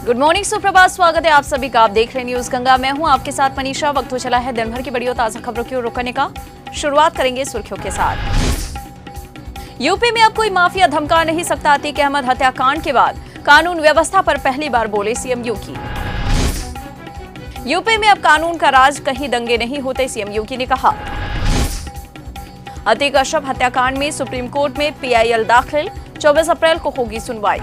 Good morning, सुप्रभात, स्वागत है आप सभी का। आप देख रहे हैं न्यूज गंगा। मैं हूं आपके साथ मनीषा। वक्त हो चला है दिन भर की बड़ी और ताजा खबरों की ओर रुख करने का। शुरुआत करेंगे सुर्खियों के साथ। यूपी में अब कोई माफिया धमका नहीं सकता। अतीक अहमद हत्याकांड के बाद कानून व्यवस्था पर पहली बार बोले सीएम योगी। यूपी में अब कानून का राज, कहीं दंगे नहीं होते, सीएम योगी ने कहा। अतीक अशरफ हत्याकांड में सुप्रीम कोर्ट में पीआईएल दाखिल, 24 अप्रैल को होगी सुनवाई।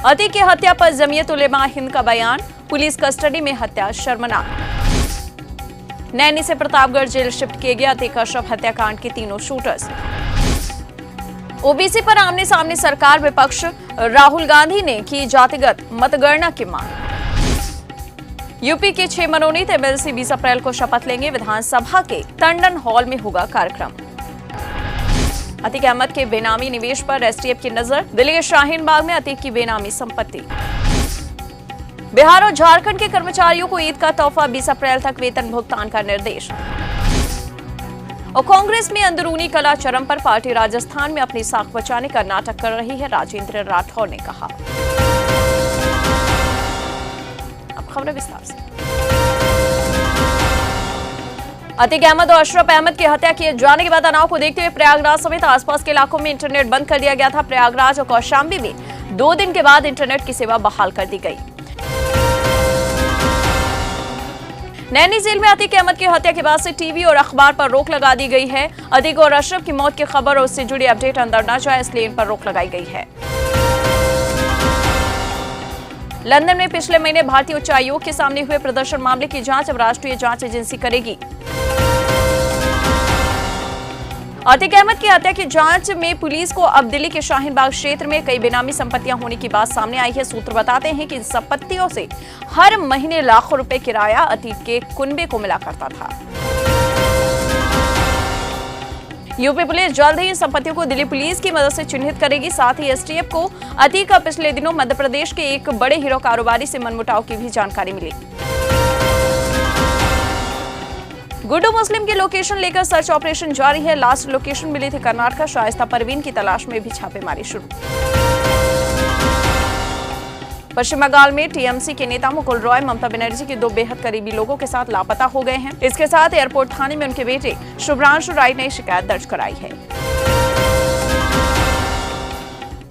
अतीक की हत्या पर जमीयत उलेमा हिंद का बयान, पुलिस कस्टडी में हत्या शर्मनाक। नैनी से प्रतापगढ़ जेल शिफ्ट किए गए अतीक अशरफ हत्याकांड के तीनों शूटर्स। ओबीसी पर आमने सामने सरकार विपक्ष, राहुल गांधी ने की जातिगत मतगणना की मांग। यूपी के 6 मनोनीत एमएलसी 20 अप्रैल को शपथ लेंगे। विधानसभा के टंडन हॉल में होगा कार्यक्रम। अतीक अहमद के बेनामी निवेश पर एसटीएफ की नजर, दिल्ली के शाहीन बाग में अतीक की बेनामी संपत्ति। बिहार और झारखंड के कर्मचारियों को ईद का तोहफा, 20 अप्रैल तक वेतन भुगतान का निर्देश। और कांग्रेस में अंदरूनी कला चरम पर, पार्टी राजस्थान में अपनी साख बचाने का नाटक कर रही है, राजेंद्र राठौर ने कहा। अब खबरें विस्तार से। अतीक अहमद और अशरफ अहमद की हत्या किए जाने के बाद तनाव को देखते हुए प्रयागराज समेत आसपास के इलाकों में इंटरनेट बंद कर दिया गया था। प्रयागराज और कौशांबी में 2 दिन के बाद इंटरनेट की सेवा बहाल कर दी गई। नैनी जेल में अतीक अहमद की हत्या के बाद से टीवी और अखबार पर रोक लगा दी गई है। अतीक और अशरफ की मौत की खबर और उससे जुड़ी अपडेट अंदर न जाए, इसलिए इन पर रोक लगाई गई है। लंदन में पिछले महीने भारतीय उच्च आयोग के सामने हुए प्रदर्शन मामले की जांच अब राष्ट्रीय जांच एजेंसी करेगी। अतीक अहमद की हत्या की जांच में पुलिस को अब दिल्ली के शाहीन बाग क्षेत्र में कई बेनामी संपत्तियां होने की बात सामने आई है। सूत्र बताते हैं कि इन संपत्तियों से हर महीने लाखों रुपए किराया अतीक के कुनबे को मिला करता था। यूपी पुलिस जल्द ही इन संपत्तियों को दिल्ली पुलिस की मदद से चिन्हित करेगी। साथ ही एसटीएफ को अतीक का पिछले दिनों मध्य प्रदेश के एक बड़े हीरो कारोबारी से मनमुटाव की भी जानकारी मिली। गुड्डू मुस्लिम की लोकेशन लेकर सर्च ऑपरेशन जारी है। लास्ट लोकेशन मिली थी कर्नाटक। शाइस्ता परवीन की तलाश में भी छापेमारी शुरू। पश्चिम बंगाल में टीएमसी के नेता मुकुल रॉय ममता बनर्जी के 2 बेहद करीबी लोगों के साथ लापता हो गए हैं। इसके साथ एयरपोर्ट थाने में उनके बेटे शुभ्रांशु राय ने शिकायत दर्ज कराई है।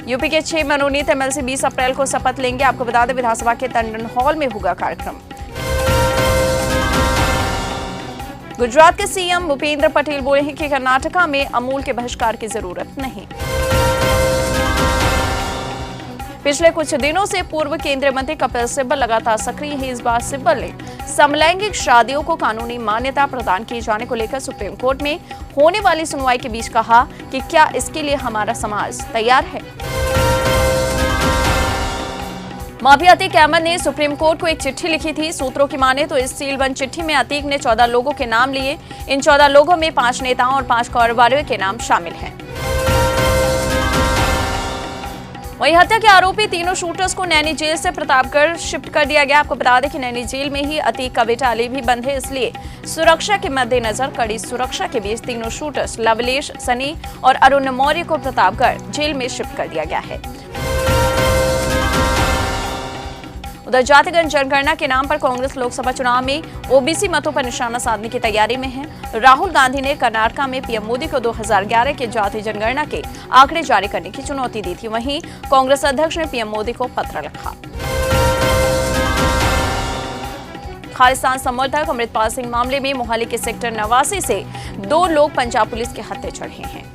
यूपी के 6 मनोनीत एमएलसी 20 अप्रैल को शपथ लेंगे। आपको बता दें, विधानसभा के टंडन हॉल में होगा कार्यक्रम। गुजरात के सीएम भूपेंद्र पटेल बोले हैं कि कर्नाटका में अमूल के बहिष्कार की जरूरत नहीं। पिछले कुछ दिनों से पूर्व केंद्रीय मंत्री कपिल सिब्बल लगातार सक्रिय हैं। इस बार सिब्बल ने समलैंगिक शादियों को कानूनी मान्यता प्रदान किए जाने को लेकर सुप्रीम कोर्ट में होने वाली सुनवाई के बीच कहा कि क्या इसके लिए हमारा समाज तैयार है। माफिया अतीक अहमद ने सुप्रीम कोर्ट को एक चिट्ठी लिखी थी। सूत्रों की माने तो इस सीलबंद चिट्ठी में अतीक ने 14 लोगों के नाम लिए। इन 14 लोगों में 5 नेताओं और 5 कारोबारियों के नाम शामिल हैं। वहीं हत्या के आरोपी तीनों शूटर्स को नैनी जेल से प्रतापगढ़ शिफ्ट कर दिया गया। आपको बता दें कि नैनी जेल में ही अतीक का बेटा अली भी बंद है, इसलिए सुरक्षा के मद्देनजर कड़ी सुरक्षा के बीच तीनों शूटर्स लवलेश, सनी और अरुण मौर्य को प्रतापगढ़ जेल में शिफ्ट कर दिया गया है। उधर जातिगत जनगणना के नाम पर कांग्रेस लोकसभा चुनाव में ओबीसी मतों पर निशाना साधने की तैयारी में है। राहुल गांधी ने कर्नाटक में पीएम मोदी को 2011 के जाति जनगणना के आंकड़े जारी करने की चुनौती दी थी। वहीं कांग्रेस अध्यक्ष ने पीएम मोदी को पत्र लिखा। खालिस्तान समर्थक अमृतपाल सिंह मामले में मोहाली के सेक्टर 89 से 2 लोग पंजाब पुलिस के हत्थे चढ़े हैं।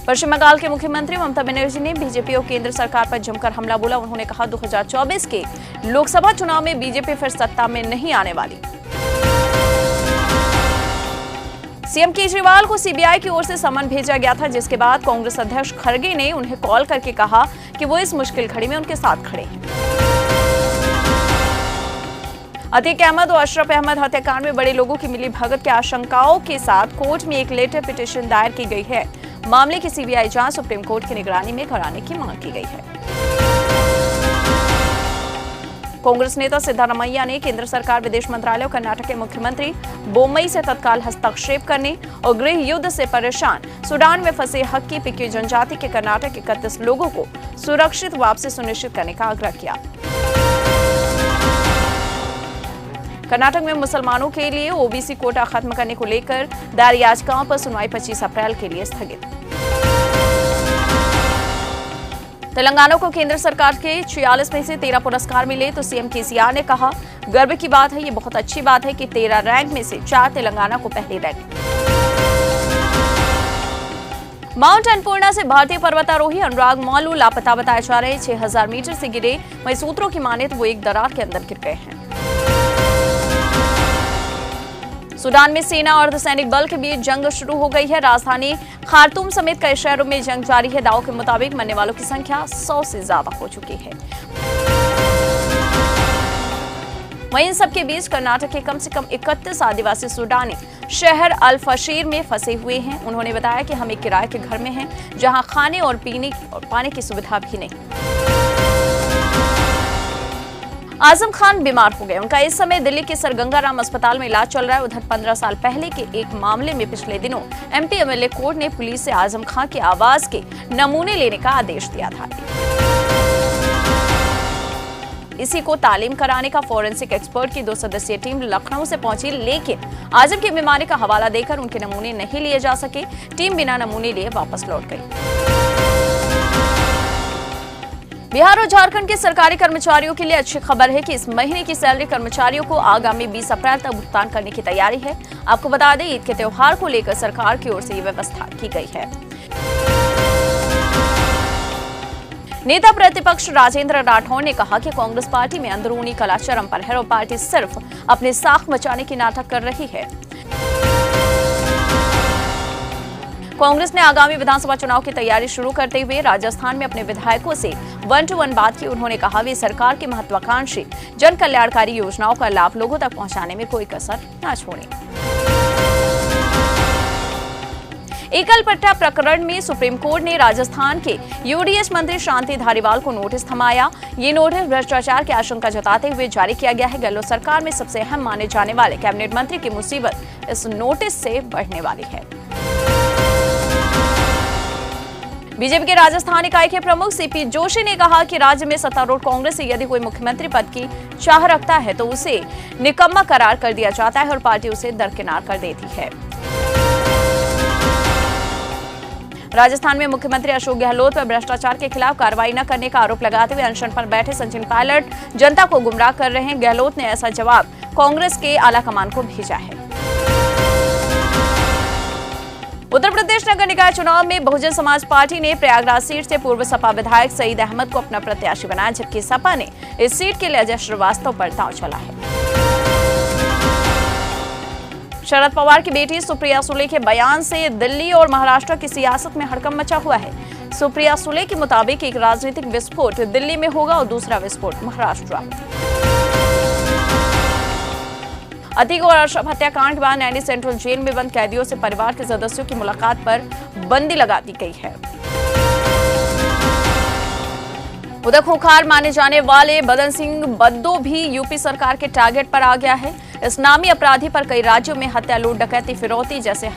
पश्चिम बंगाल के मुख्यमंत्री ममता बनर्जी ने बीजेपी और केंद्र सरकार पर जमकर हमला बोला। उन्होंने कहा 2024 के लोकसभा चुनाव में बीजेपी फिर सत्ता में नहीं आने वाली। सीएम केजरीवाल को सीबीआई की ओर से समन भेजा गया था, जिसके बाद कांग्रेस अध्यक्ष खड़गे ने उन्हें कॉल करके कहा कि वो इस मुश्किल घड़ी में उनके साथ खड़े हैं। अतीक अहमद और अशरफ अहमद हत्याकांड में बड़े लोगों की मिलीभगत की आशंकाओं के साथ कोर्ट में एक लेटर पिटीशन दायर की गई है। मामले की सीबीआई जांच सुप्रीम कोर्ट की निगरानी में कराने की मांग की गई है। कांग्रेस नेता सिद्धारमैया ने केंद्र सरकार, विदेश मंत्रालय और कर्नाटक के मुख्यमंत्री बोम्मई से तत्काल हस्तक्षेप करने और गृह युद्ध से परेशान सूडान में फंसे हक्की पिक्की जनजाति के कर्नाटक के 31 लोगों को सुरक्षित वापसी सुनिश्चित करने का आग्रह किया। कर्नाटक में मुसलमानों के लिए ओबीसी कोटा खत्म करने को लेकर दायर याचिकाओं पर सुनवाई 25 अप्रैल के लिए स्थगित। तेलंगाना को केंद्र सरकार के 46 में से 13 पुरस्कार मिले तो सीएम केसीआर ने कहा, गर्व की बात है, ये बहुत अच्छी बात है कि 13 रैंक में से 4 तेलंगाना को पहली रैंक। माउंट अन्नपूर्णा से भारतीय पर्वतारोही अनुराग मालू लापता बताए जा रहे 6000 मीटर से गिरे। वहीं सूत्रों की माने तो वो एक दरार के अंदर गिर गए हैं। सूडान में सेना और अर्धसैनिक बल के बीच जंग शुरू हो गई है। राजधानी खार्तूम समेत कई शहरों में जंग जारी है। दावों के मुताबिक मरने वालों की संख्या 100 से ज्यादा हो चुकी है। वहीं इन सबके बीच कर्नाटक के कम से कम 31 आदिवासी सूडानी शहर अल फशीर में फंसे हुए हैं। उन्होंने बताया कि हम एक किराए के घर में हैं, जहां खाने और पीने और पानी की सुविधा भी नहीं। आजम खान बीमार हो गए। उनका इस समय दिल्ली के सर गंगाराम अस्पताल में इलाज चल रहा है। उधर 15 साल पहले के एक मामले में पिछले दिनों एमपी एमएलए कोर्ट ने पुलिस से आजम खान की आवाज के नमूने लेने का आदेश दिया था। इसी को तालीम कराने का फोरेंसिक एक्सपर्ट की 2 सदस्यीय टीम लखनऊ से पहुंची, लेकिन आजम की बीमारी का हवाला देकर उनके नमूने नहीं लिए जा सके। टीम बिना नमूने लिए वापस लौट गई। बिहार और झारखंड के सरकारी कर्मचारियों के लिए अच्छी खबर है कि इस महीने की सैलरी कर्मचारियों को आगामी 20 अप्रैल तक भुगतान करने की तैयारी है। आपको बता दें, ईद के त्योहार को लेकर सरकार की ओर से ये व्यवस्था की गई है। नेता प्रतिपक्ष राजेंद्र राठौड़ ने कहा कि कांग्रेस पार्टी में अंदरूनी कलह चरम पर है और पार्टी सिर्फ अपने साख बचाने की नाटक कर रही है। कांग्रेस ने आगामी विधानसभा चुनाव की तैयारी शुरू करते हुए राजस्थान में अपने विधायकों से 1-to-1 बात की। उन्होंने कहा, वे सरकार की महत्वाकांक्षी जन कल्याणकारी योजनाओं का लाभ लोगों तक पहुंचाने में कोई कसर न छोड़ें। एकल पट्टा प्रकरण में सुप्रीम कोर्ट ने राजस्थान के यूडीएच मंत्री शांति धारीवाल को नोटिस थमाया। ये नोटिस भ्रष्टाचार की आशंका जताते हुए जारी किया गया है। गहलोत सरकार में सबसे अहम माने जाने वाले कैबिनेट मंत्री की मुसीबत इस नोटिस से बढ़ने वाली है। बीजेपी के राजस्थान इकाई के प्रमुख सीपी जोशी ने कहा कि राज्य में सत्तारूढ़ कांग्रेस से यदि कोई मुख्यमंत्री पद की चाह रखता है तो उसे निकम्मा करार कर दिया जाता है और पार्टी उसे दरकिनार कर देती है। राजस्थान में मुख्यमंत्री अशोक गहलोत पर भ्रष्टाचार के खिलाफ कार्रवाई न करने का आरोप लगाते हुए अनशन पर बैठे सचिन पायलट जनता को गुमराह कर रहे हैं। गहलोत ने ऐसा जवाब कांग्रेस के आलाकमान को भेजा है। उत्तर प्रदेश नगर निकाय चुनाव में बहुजन समाज पार्टी ने प्रयागराज सीट से पूर्व सपा विधायक सईद अहमद को अपना प्रत्याशी बनाया, जबकि सपा ने इस सीट के लिए अजय श्रीवास्तव पर दांव चला है। शरद पवार की बेटी सुप्रिया सुले के बयान से दिल्ली और महाराष्ट्र की सियासत में हड़कंप मचा हुआ है। सुप्रिया सुले के मुताबिक एक राजनीतिक विस्फोट दिल्ली में होगा और दूसरा विस्फोट महाराष्ट्र। अतीक और अशरफ हत्याकांड के बाद नैनी सेंट्रल जेल में बंद कैदियों से परिवार के सदस्यों की मुलाकात पर बंदी लगा दी गई है। उधर खूंखार माने जाने वाले बदन सिंह बद्दो भी यूपी सरकार के टारगेट पर आ गया है। इस नामी अपराधी पर कई राज्यों में हत्या, लूट, डकैती, फिरौती जैसे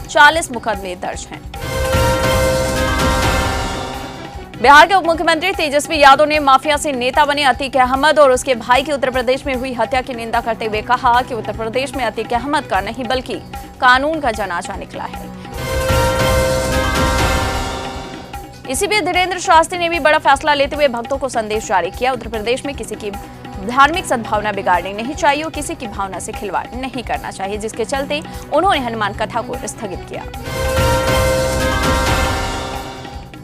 40 मुकदमे दर्ज हैं। बिहार के उप मुख्यमंत्री तेजस्वी यादव ने माफिया से नेता बने अतीक अहमद और उसके भाई की उत्तर प्रदेश में हुई हत्या की निंदा करते हुए कहा कि उत्तर प्रदेश में अतीक अहमद का नहीं बल्कि कानून का जनाजा निकला है। इसी बीच धीरेन्द्र शास्त्री ने भी बड़ा फैसला लेते हुए भक्तों को संदेश जारी किया। उत्तर प्रदेश में किसी की धार्मिक सद्भावना बिगाड़नी नहीं चाहिए और किसी की भावना से खिलवाड़ नहीं करना चाहिए, जिसके चलते उन्होंने हनुमान कथा को स्थगित किया।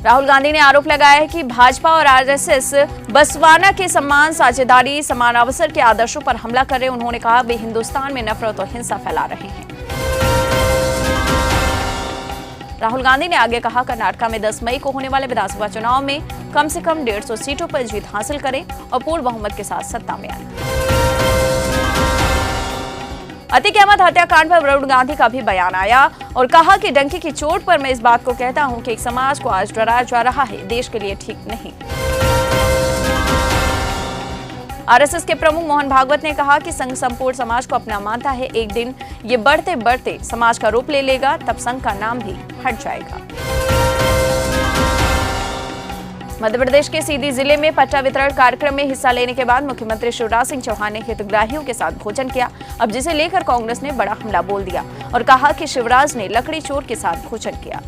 राहुल गांधी ने आरोप लगाया है कि भाजपा और आरएसएस बसवाना के सम्मान, साझेदारी, समान अवसर के आदर्शों पर हमला कर रहे हैं। उन्होंने कहा, वे हिंदुस्तान में नफरत और हिंसा फैला रहे हैं। राहुल गांधी ने आगे कहा, कर्नाटक में 10 मई को होने वाले विधानसभा चुनाव में कम से कम 150 सीटों पर जीत हासिल करें और पूर्ण बहुमत के साथ सत्ता में आए। अतीक अहमद हत्याकांड पर वरुण गांधी का भी बयान आया और कहा कि डंकी की चोट पर मैं इस बात को कहता हूं कि एक समाज को आज डराया जा रहा है, देश के लिए ठीक नहीं। आरएसएस के प्रमुख मोहन भागवत ने कहा कि संघ संपूर्ण समाज को अपना मानता है। एक दिन ये बढ़ते बढ़ते समाज का रूप ले लेगा, तब संघ का नाम भी हट जाएगा। मध्य प्रदेश के सीधी जिले में पट्टा वितरण कार्यक्रम में हिस्सा लेने के बाद मुख्यमंत्री शिवराज सिंह चौहान ने हितग्राहियों के साथ भोजन किया। अब जिसे लेकर कांग्रेस ने बड़ा हमला बोल दिया और कहा कि शिवराज ने लकड़ी चोर के साथ भोजन किया।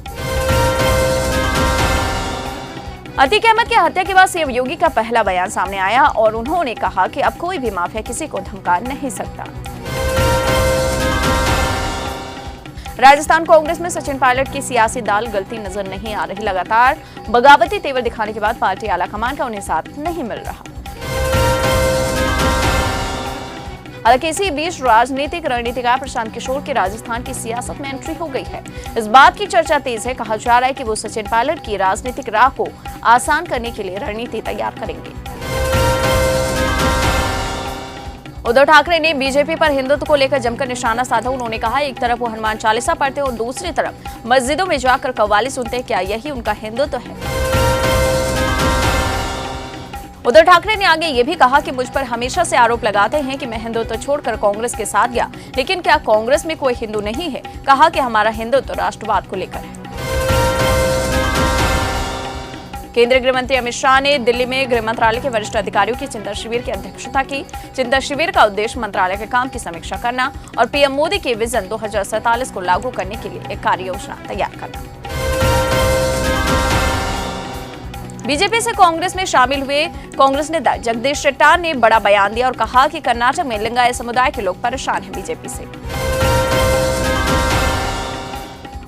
अतीक अहमद की हत्या के बाद सीएम योगी का पहला बयान सामने आया और उन्होंने कहा कि अब कोई भी माफिया किसी को धमका नहीं सकता। राजस्थान कांग्रेस में सचिन पायलट की सियासी दाल गलती नजर नहीं आ रही। लगातार बगावती तेवर दिखाने के बाद पार्टी आलाकमान का उन्हें साथ नहीं मिल रहा। हालांकि इसी बीच राजनीतिक रणनीतिकार प्रशांत किशोर की राजस्थान की सियासत में एंट्री हो गई है। इस बात की चर्चा तेज है। कहा जा रहा है कि वो सचिन पायलट की राजनीतिक राह को आसान करने के लिए रणनीति तैयार करेंगे। उद्धव ठाकरे ने बीजेपी पर हिंदुत्व को लेकर जमकर निशाना साधा। उन्होंने कहा, एक तरफ वो हनुमान चालीसा पढ़ते और दूसरी तरफ मस्जिदों में जाकर कव्वाली सुनते हैं। क्या यही उनका हिंदुत्व है? उद्धव ठाकरे ने आगे ये भी कहा कि मुझ पर हमेशा से आरोप लगाते हैं कि मैं हिंदुत्व छोड़कर कांग्रेस के साथ गया, लेकिन क्या कांग्रेस में कोई हिंदू नहीं है? कहा कि हमारा हिंदुत्व राष्ट्रवाद को लेकर है। केंद्रीय गृह मंत्री अमित शाह ने दिल्ली में गृह मंत्रालय के वरिष्ठ अधिकारियों की चिंतन शिविर की अध्यक्षता की। चिंतन शिविर का उद्देश्य मंत्रालय के काम की समीक्षा करना और पीएम मोदी के विजन 2047 को लागू करने के लिए एक कार्य योजना तैयार करना। बीजेपी से कांग्रेस में शामिल हुए कांग्रेस नेता जगदीश शेट्टार ने बड़ा बयान दिया और कहा कि कर्नाटक में लिंगायत समुदाय के लोग परेशान हैं बीजेपी से।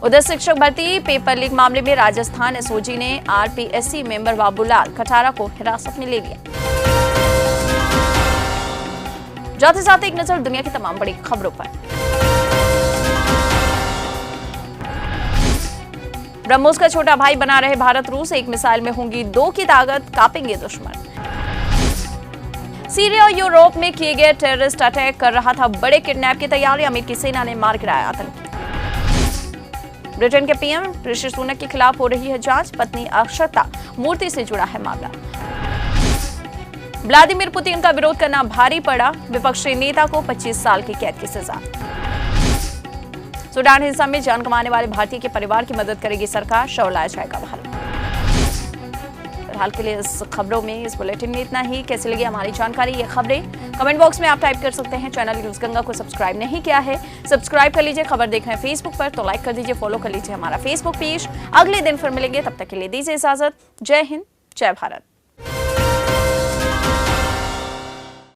उधर शिक्षक भर्ती पेपर लीक मामले में राजस्थान एसओजी ने आरपीएससी मेंबर बाबूलाल खटारा को हिरासत में ले लिया। जाते जाते एक नजर दुनिया की तमाम बड़ी खबरों पर। ब्रह्मोस का छोटा भाई बना रहे भारत रूस। एक मिसाइल में होंगी 2 की ताकत, कांपेंगे दुश्मन। सीरिया और यूरोप में किए गए टेररिस्ट अटैक कर रहा था बड़े किडनैप की तैयारी। अमेरिकी सेना ने मार गिराया आतंकी। ब्रिटेन के पीएम ऋषि सुनक के खिलाफ हो रही है जांच। पत्नी अक्षता मूर्ति से जुड़ा है मामला। व्लादिमीर पुतिन का विरोध करना भारी पड़ा। विपक्षी नेता को 25 साल की कैद की सजा। सूडान हिंसा में जान गंवाने वाले भारतीय के परिवार की मदद करेगी सरकार। शव लाया जाएगा भारत। फिलहाल के लिए इस खबरों में, इस बुलेटिन में इतना ही। कैसी लगी हमारी जानकारी, ये खबरें कमेंट बॉक्स में आप टाइप कर सकते हैं। चैनल न्यूज गंगा को सब्सक्राइब नहीं किया है, सब्सक्राइब कर लीजिए। खबर देख रहे हैं फेसबुक पर तो लाइक कर दीजिए, फॉलो कर लीजिए हमारा फेसबुक पेज। अगले दिन फिर मिलेंगे, तब तक के लिए दीजिए इजाजत। जय हिंद, जय भारत।